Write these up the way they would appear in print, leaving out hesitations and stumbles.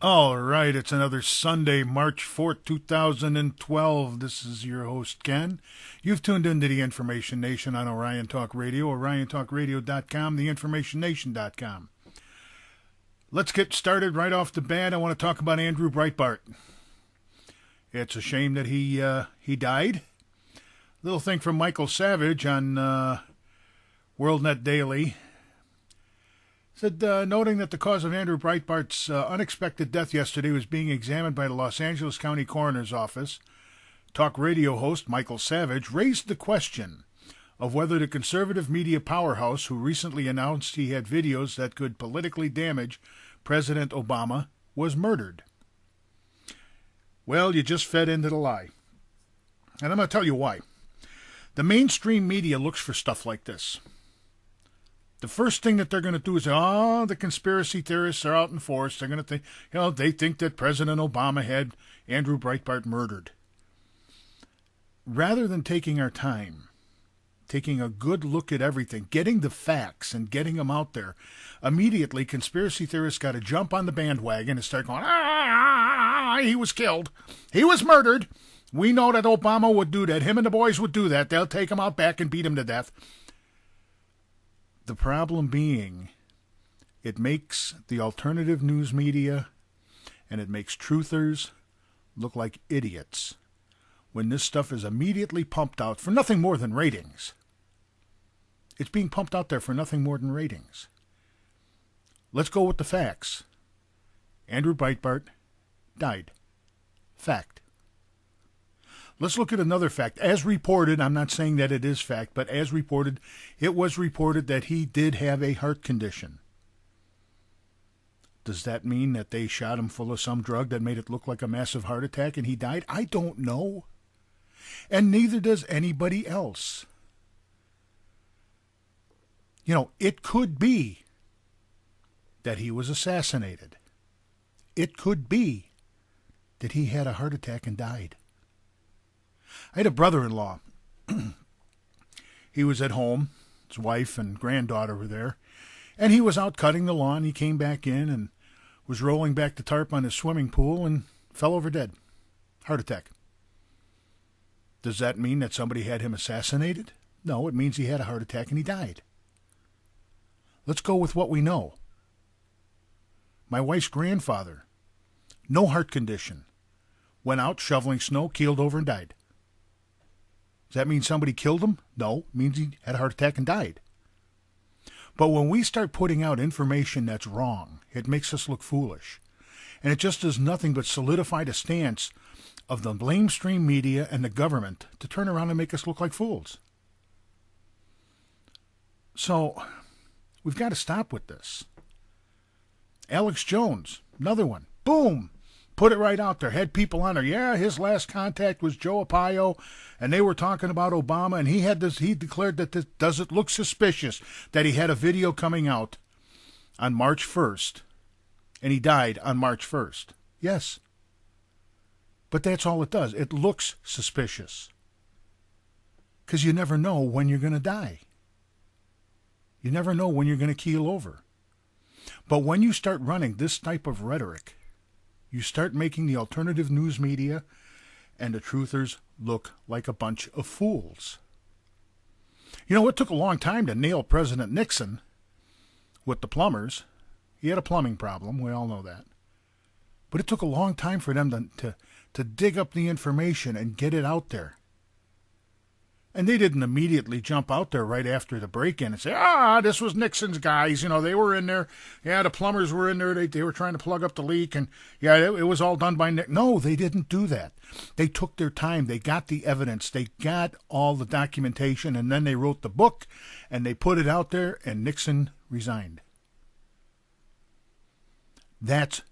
All right, it's another Sunday, March 4th, 2012. This is your host, Ken. You've tuned into the Information Nation on Orion Talk Radio, oriontalkradio.com, theinformationnation.com. Let's get started right off the bat. I want to talk about Andrew Breitbart. It's a shame that he died. Little thing from Michael Savage on WorldNet Daily. Said, noting that the cause of Andrew Breitbart's unexpected death yesterday was being examined by the Los Angeles County Coroner's Office, talk radio host Michael Savage raised the question of whether the conservative media powerhouse, who recently announced he had videos that could politically damage President Obama, was murdered. Well, you just fed into the lie. And I'm going to tell you why. The mainstream media looks for stuff like this. The first thing that they're going to do is, the conspiracy theorists are out in force. They're going to think, they think that President Obama had Andrew Breitbart murdered. Rather than taking our time, taking a good look at everything, getting the facts and getting them out there, immediately conspiracy theorists got to jump on the bandwagon and start going, he was killed. He was murdered. We know that Obama would do that. Him and the boys would do that. They'll take him out back and beat him to death. The problem being, it makes the alternative news media and it makes truthers look like idiots when this stuff is immediately pumped out for nothing more than ratings. It's being pumped out there for nothing more than ratings. Let's go with the facts. Andrew Breitbart died. Fact. Let's look at another fact. As reported, I'm not saying that it is fact, but as reported, it was reported that he did have a heart condition. Does that mean that they shot him full of some drug that made it look like a massive heart attack and he died? I don't know. And neither does anybody else. It could be that he was assassinated. It could be that he had a heart attack and died. I had a brother-in-law. He was at home. His wife and granddaughter were there. And he was out cutting the lawn. He came back in and was rolling back the tarp on his swimming pool and fell over dead. Heart attack. Does that mean that somebody had him assassinated? No, it means he had a heart attack and he died. Let's go with what we know. My wife's grandfather, no heart condition, went out shoveling snow, keeled over and died. Does that mean somebody killed him? No, it means he had a heart attack and died. But when we start putting out information that's wrong, it makes us look foolish. And it just does nothing but solidify the stance of the mainstream media and the government to turn around and make us look like fools. So, we've got to stop with this. Alex Jones, another one. Boom! Put it right out there. Had people on there. Yeah, his last contact was Joe Arpaio, and they were talking about Obama, and he declared that does it look suspicious that he had a video coming out on March 1st, and he died on March 1st. Yes. But that's all it does. It looks suspicious. Because you never know when you're going to die. You never know when you're going to keel over. But when you start running this type of rhetoric, you start making the alternative news media and the truthers look like a bunch of fools. It took a long time to nail President Nixon with the plumbers. He had a plumbing problem. We all know that. But it took a long time for them to dig up the information and get it out there. And they didn't immediately jump out there right after the break-in and say, this was Nixon's guys. They were in there. Yeah, the plumbers were in there. They were trying to plug up the leak. And, yeah, it was all done by Nixon. No, they didn't do that. They took their time. They got the evidence. They got all the documentation. And then they wrote the book, and they put it out there, and Nixon resigned. That's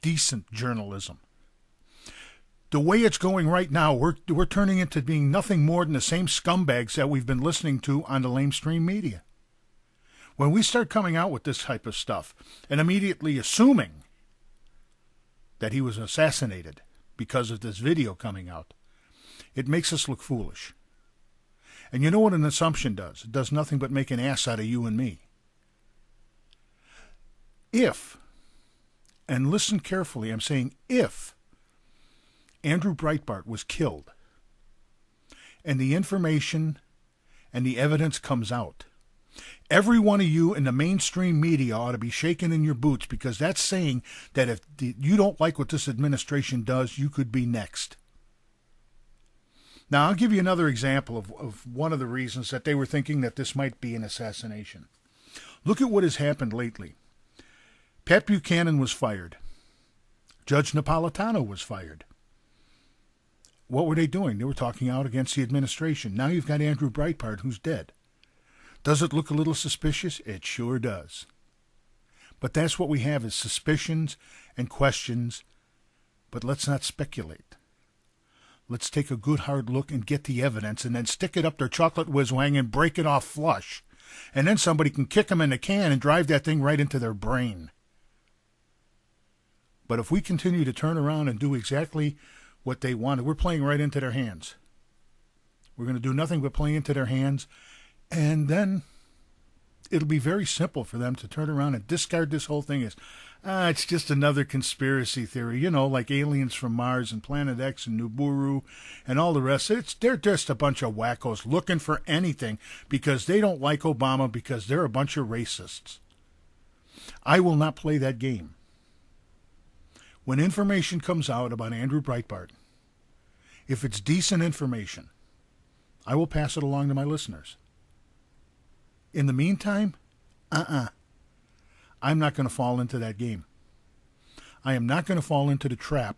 decent journalism. The way it's going right now, we're turning into being nothing more than the same scumbags that we've been listening to on the lamestream media. When we start coming out with this type of stuff and immediately assuming that he was assassinated because of this video coming out, it makes us look foolish. And you know what an assumption does? It does nothing but make an ass out of you and me. If and listen carefully, I'm saying if Andrew Breitbart was killed and the information and the evidence comes out, every one of you in the mainstream media ought to be shaking in your boots, because that's saying that if you don't like what this administration does, you could be next. Now, I'll give you another example of one of the reasons that they were thinking that this might be an assassination. Look at what has happened lately. Pat Buchanan was fired. Judge Napolitano was fired. What were they doing? They were talking out against the administration. Now you've got Andrew Breitbart, who's dead. Does it look a little suspicious? It sure does. But that's what we have, is suspicions and questions. But let's not speculate. Let's take a good hard look and get the evidence, and then stick it up their chocolate whiz-wang and break it off flush. And then somebody can kick them in the can and drive that thing right into their brain. But if we continue to turn around and do exactly what they wanted, we're playing right into their hands. We're going to do nothing but play into their hands, and then it'll be very simple for them to turn around and discard this whole thing as, it's just another conspiracy theory, like aliens from Mars and Planet X and Nibiru and all the rest. They're just a bunch of wackos looking for anything because they don't like Obama, because they're a bunch of racists. I will not play that game. When information comes out about Andrew Breitbart, if it's decent information, I will pass it along to my listeners. In the meantime, I'm not going to fall into that game. I am not going to fall into the trap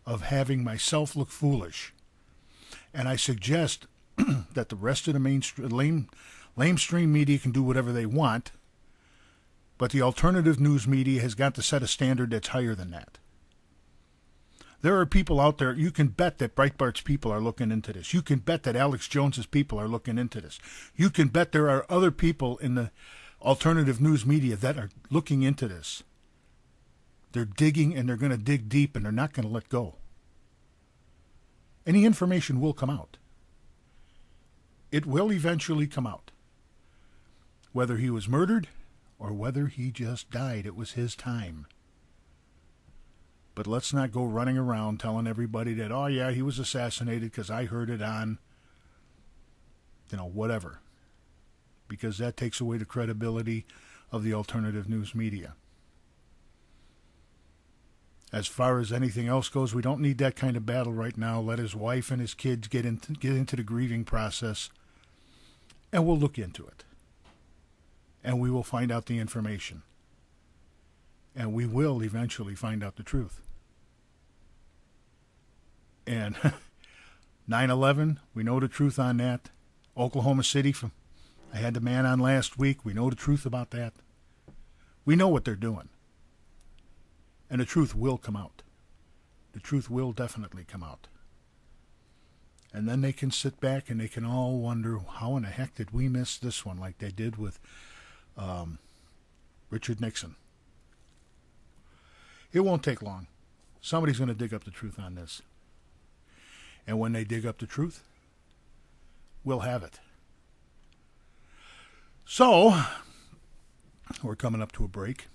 of having myself look foolish. And I suggest that the rest of the lamestream media can do whatever they want, but the alternative news media has got to set a standard that's higher than that. There are people out there, you can bet that Breitbart's people are looking into this. You can bet that Alex Jones's people are looking into this. You can bet there are other people in the alternative news media that are looking into this. They're digging, and they're going to dig deep, and they're not going to let go. Any information will come out. It will eventually come out. Whether he was murdered or whether he just died, it was his time. But let's not go running around telling everybody that, oh yeah, he was assassinated because I heard it on, whatever. Because that takes away the credibility of the alternative news media. As far as anything else goes, we don't need that kind of battle right now. Let his wife and his kids get into the grieving process, and we'll look into it. And we will find out the information. And we will eventually find out the truth. And 9/11, we know the truth on that. Oklahoma City, I had the man on last week. We know the truth about that. We know what they're doing. And the truth will come out. The truth will definitely come out. And then they can sit back and they can all wonder, how in the heck did we miss this one, like they did with Richard Nixon. It won't take long. Somebody's going to dig up the truth on this. And when they dig up the truth, we'll have it. So, we're coming up to a break.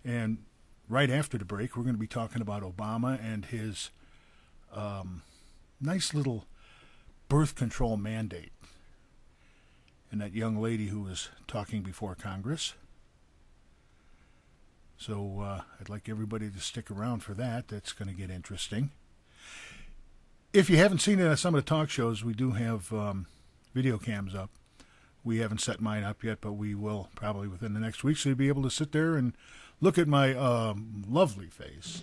And right after the break, we're going to be talking about Obama and his nice little birth control mandate. And that young lady who was talking before Congress. So I'd like everybody to stick around for that. That's going to get interesting. If you haven't seen it on some of the talk shows, we do have video cams up. We haven't set mine up yet, but we will probably within the next week. So you'll be able to sit there and look at my lovely face